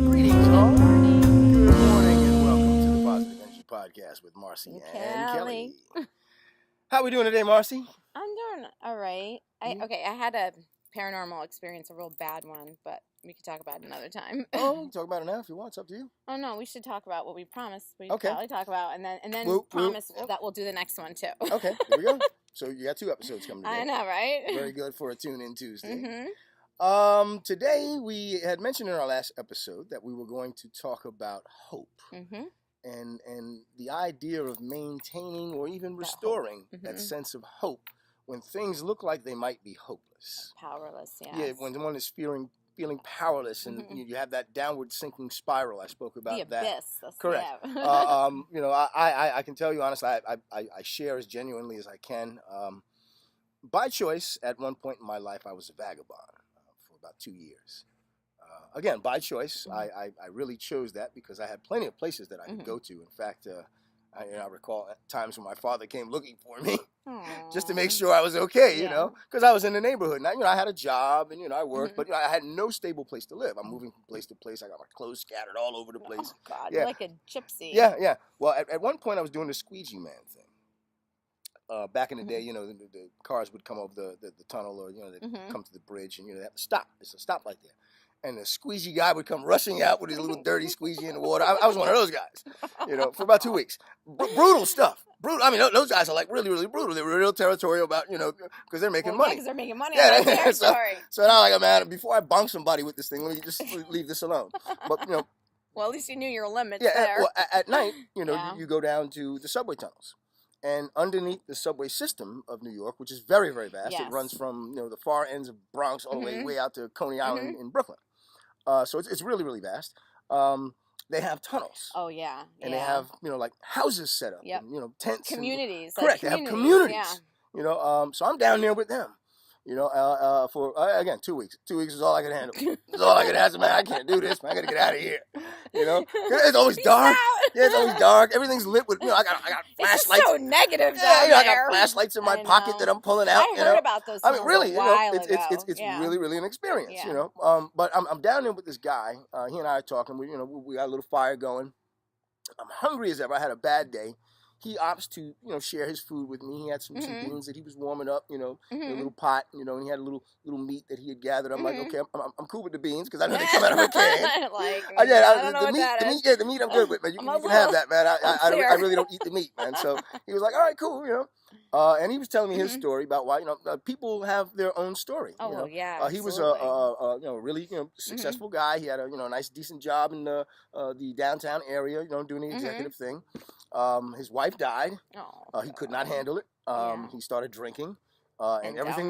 Greetings, all. Good morning, and welcome to the Positive Energy Podcast with Marcy and Kelly. How are we doing today, Marcy? I'm doing all right. I had a paranormal experience, a real bad one, but we could talk about it another time. Oh, we can talk about it now if you want. It's up to you. Oh no, we should talk about what we promised. We'd Okay. probably talk about, and then promise that we'll do the next one too. Okay, here we go. So you got 2 episodes coming today. I know, right? Very good for a tune-in Tuesday. Mm-hmm. Today we had mentioned in our last episode that we were going to talk about hope. Mm-hmm. And the idea of maintaining or even restoring that sense of hope when things look like they might be hopeless. Powerless, yes. Yeah, when one is feeling powerless and you have that downward sinking spiral. I spoke about the that. Abyss. Correct. I can tell you honestly, I share as genuinely as I can. By choice, at one point in my life, I was a vagabond for about 2 years. Again, by choice, I really chose that because I had plenty of places that I could go to. In fact, I recall times when my father came looking for me just to make sure I was okay, you know, because I was in the neighborhood. And I had a job and, I worked, but I had no stable place to live. I'm moving from place to place. I got my clothes scattered all over the place. Oh, God, you're like a gypsy. Yeah. Well, at one point I was doing the squeegee man thing. Back in the day, the cars would come over the tunnel or, they'd come to the bridge and, they have to stop. There's a stoplight there. And the squeegee guy would come rushing out with his little dirty squeegee in the water. I was one of those guys, for about 2 weeks. Brutal stuff. Brutal. I mean, those guys are like really, really brutal. They were real territorial about, because they're making money. Because they're making money on that territory. So now, like, man, before I bonk somebody with this thing, let me just leave this alone. But, Well, at least you knew your limits there. Well, at night, you go down to the subway tunnels. And underneath the subway system of New York, which is very, very vast, it runs from, the far ends of Bronx all the way out to Coney Island in Brooklyn. So it's really, really vast. They have tunnels. Oh, yeah. And they have, like houses set up. Yep. And, tents. Communities. Correct. They have communities. Yeah. So I'm down there with them. For, again, 2 weeks. 2 weeks is all I could handle. It's all I could handle. Man, I can't do this. Man, I got to get out of here. It's always dark. Yeah, it's always dark. Everything's lit with, I got flashlights. It's so negative down there. I got flashlights in my pocket that I'm pulling out. I heard about those things really, a while ago. It's really, really an experience, But I'm down there with this guy. He and I are talking. We got a little fire going. I'm hungry as ever. I had a bad day. He opts to, share his food with me. He had some beans that he was warming up, in a little pot, and he had a little meat that he had gathered. I'm like, okay, I'm cool with the beans because I know they come out of a can. The meat I'm good with, man. You can have that, man. I really don't eat the meat, man. So he was like, all right, cool, and he was telling me his story about why, people have their own story. Oh, yeah. He was a really, successful guy. He had a, nice, decent job in the downtown area, doing the executive thing. His wife died. He could not handle it. He started drinking, and everything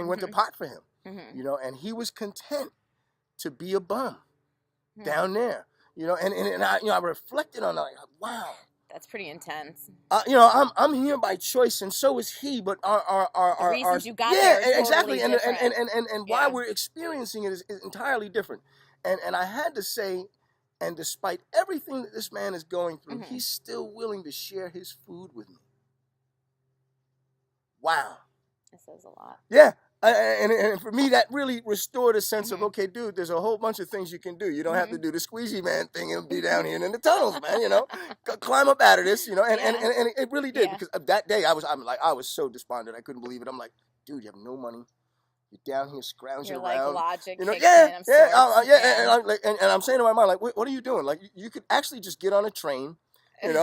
went to pot for him. And he was content to be a bum down there. And I reflected on that, like, wow. That's pretty intense. I'm here by choice, and so is he. But our reasons you got there is exactly, totally and why we're experiencing it is entirely different. And I had to say. And despite everything that this man is going through, he's still willing to share his food with me. Wow. That says a lot. Yeah. And for me, that really restored a sense of, okay, dude, there's a whole bunch of things you can do. You don't have to do the squeegee man thing and be down here in the tunnels, man, Climb up out of this, and it really did. Because that day, I was so despondent. I couldn't believe it. I'm like, dude, you have no money. You're down here scrounging You're around. Like logic. And I'm saying to my mind, like, what are you doing? Like, you could actually just get on a train. It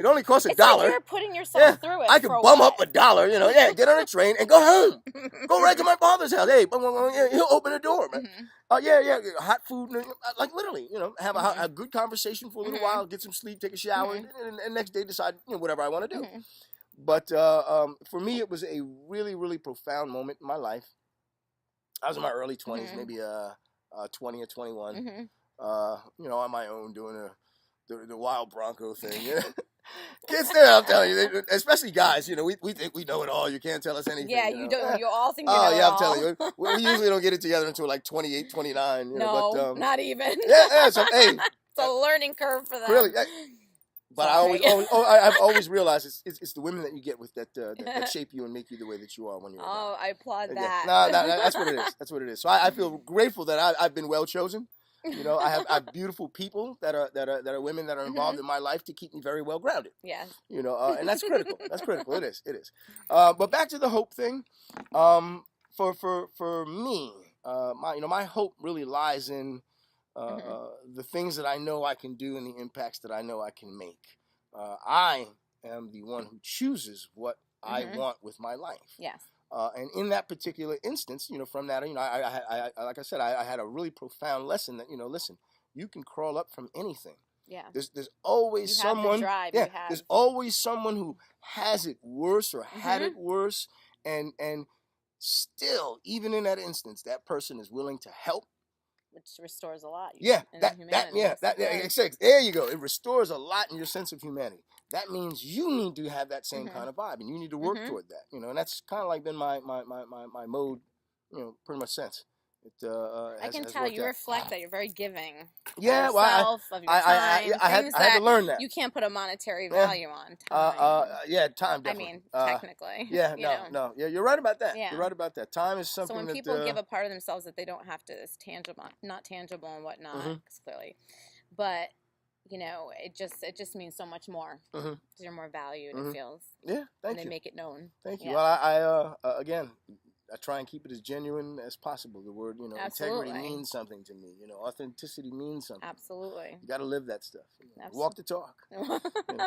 only costs $1. Like you're putting yourself through it. I could bum up $1. Get on a train and go home. Go right to my father's house. Hey, he'll open the door, man. Hot food, like literally, have a good conversation for a little while, get some sleep, take a shower, and next day decide whatever I want to do. But for me, it was a really, really profound moment in my life. I was in my early 20s, maybe 20 or 21, on my own doing the wild Bronco thing. Kids there, I'm telling you, especially guys, we think we know it all. You can't tell us anything. Yeah, you don't. You all think you know it all. I'm telling you. We usually don't get it together until like 28, 29. No, not even. So, hey. It's a learning curve for them. Really. But I've always realized it's the women that you get with that shape you and make you the way that you are when you're. I applaud that. No, that's what it is. That's what it is. So I feel grateful that I've been well chosen. You know, I have beautiful people that are women that are involved in my life to keep me very well grounded. Yes. You know, and that's critical. That's critical. It is. But back to the hope thing. For me, my hope really lies in the things that I know I can do and the impacts that I know I can make. I am the one who chooses what I want with my life. Yes. And in that particular instance, you know, from that, you know, I like I said, I had a really profound lesson that, you know, listen, you can crawl up from anything. Yeah. There's always you have someone. The drive. Yeah. You have. There's always someone who has it worse or had it worse, and still, even in that instance, that person is willing to help. Which restores a lot. Yeah, there you go. It restores a lot in your sense of humanity. That means you need to have that same kind of vibe, and you need to work toward that. You know, and that's kind of like been my mode, you know, pretty much since. I can tell you reflect that you're very giving. Yeah, of yourself, of your time. I had to learn that. You can't put a monetary value on time. Time definitely. I mean, technically. Yeah, no. Yeah, you're right about that. Yeah. You're right about that. Time is something. So when people give a part of themselves that they don't have to, is tangible, not tangible and whatnot, clearly, but you know, it just means so much more because you're more valued. It feels. Yeah, thank you. And they make it known. Thank you. Well, I again, I try and keep it as genuine as possible. The word, you know, integrity means something to me. You know, authenticity means something. Absolutely. You got to live that stuff. You know, walk the talk.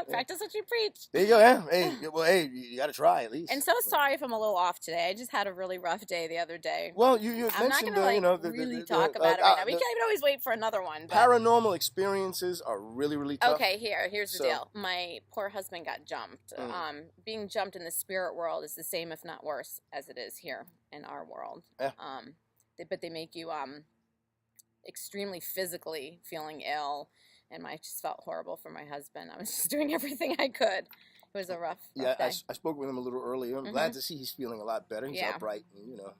Practice what you preach. There you go. Yeah. Hey, you got to try at least. And so sorry if I'm a little off today. I just had a really rough day the other day. Well, you I'm mentioned, not going to really talk about it right now. We can always wait for another one. But... Paranormal experiences are really, really tough. Okay, here's the deal. My poor husband got jumped. Being jumped in the spirit world is the same, if not worse, as it is here in our world. Yeah. But they make you extremely physically feeling ill, and I just felt horrible for my husband. I was just doing everything I could. It was a rough day. I spoke with him a little earlier. I'm glad to see he's feeling a lot better. He's upright, and, you know,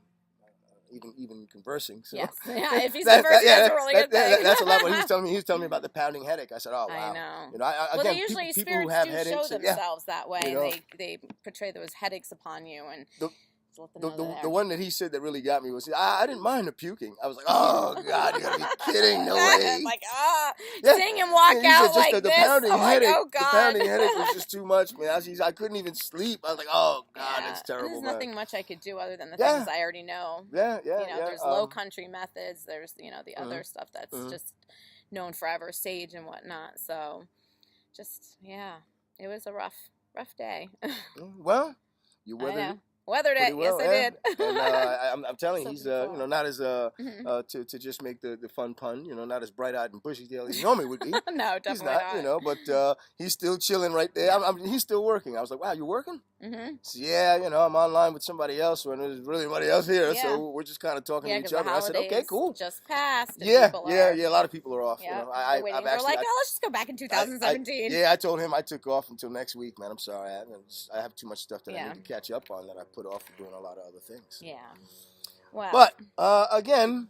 even conversing. So. Yes. Yeah, if he's conversing, that's a really good thing. That's a lot. What he was telling me about the pounding headache. I said, "Oh, wow." I know. You know, Well, usually people spirits who have do headaches, show themselves that way. You know, they portray those headaches upon you, and the one that he said that really got me was, I didn't mind the puking. I was like, oh God, you gotta be kidding! No way. I'm like, sing and walk out like the this. Pounding headache, like, oh God, the pounding headache was just too much, man. I couldn't even sleep. I was like, oh God, that's terrible. There's nothing much I could do other than the things I already know. Yeah. You know, there's low country methods. There's the other stuff that's just known forever, sage and whatnot. So, it was a rough day. Well, you weathered it. Weathered it, well, yes, I did. And I'm telling you, he's not as to just make the fun pun, not as bright eyed and bushy tailed as he normally would be. No, definitely not. But he's still chilling right there. He's still working. I was like, wow, you working? So, I'm online with somebody else when there's really nobody else here, so we're just kind of talking to each other. I said, okay, cool. Just passed. A lot of people are off. Yeah, we're like, let's just go back in 2017. I told him I took off until next week, man. I'm sorry, I have too much stuff that I need to catch up on that I put off for doing a lot of other things. Yeah. Well. But again,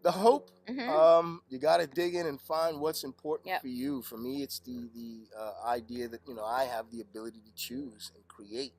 the hope. You got to dig in and find what's important for you. For me, it's the idea that I have the ability to choose and create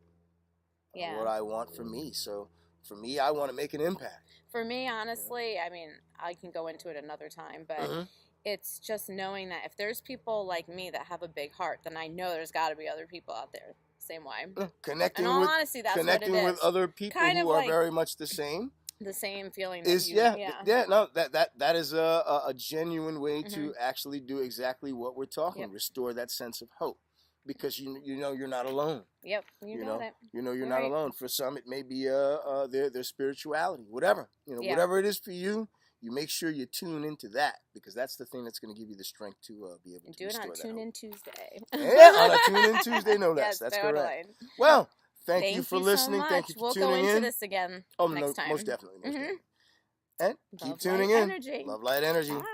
what I want for me. So for me, I want to make an impact. For me, honestly, I mean, I can go into it another time, but it's just knowing that if there's people like me that have a big heart, then I know there's got to be other people out there same way. Connecting in all honesty, that's connecting what it is. with other people kind who are very much the same. The same feeling Is that is a genuine way Mm-hmm. to actually do exactly what we're talking. Restore that sense of hope, because you know you're not alone. Yep, you know it. You're not alone. For some, it may be their spirituality, whatever whatever it is for you. You make sure you tune into that, because that's the thing that's going to give you the strength to be able to do it on Tune In Tuesday. Yeah, on a Tune In Tuesday, no less. Yes, that's totally. correct. Well, thank you for listening. So thank you for we'll tuning in. go into this again next time. Most definitely. And keep tuning in. Energy. Love, light, energy. Bye.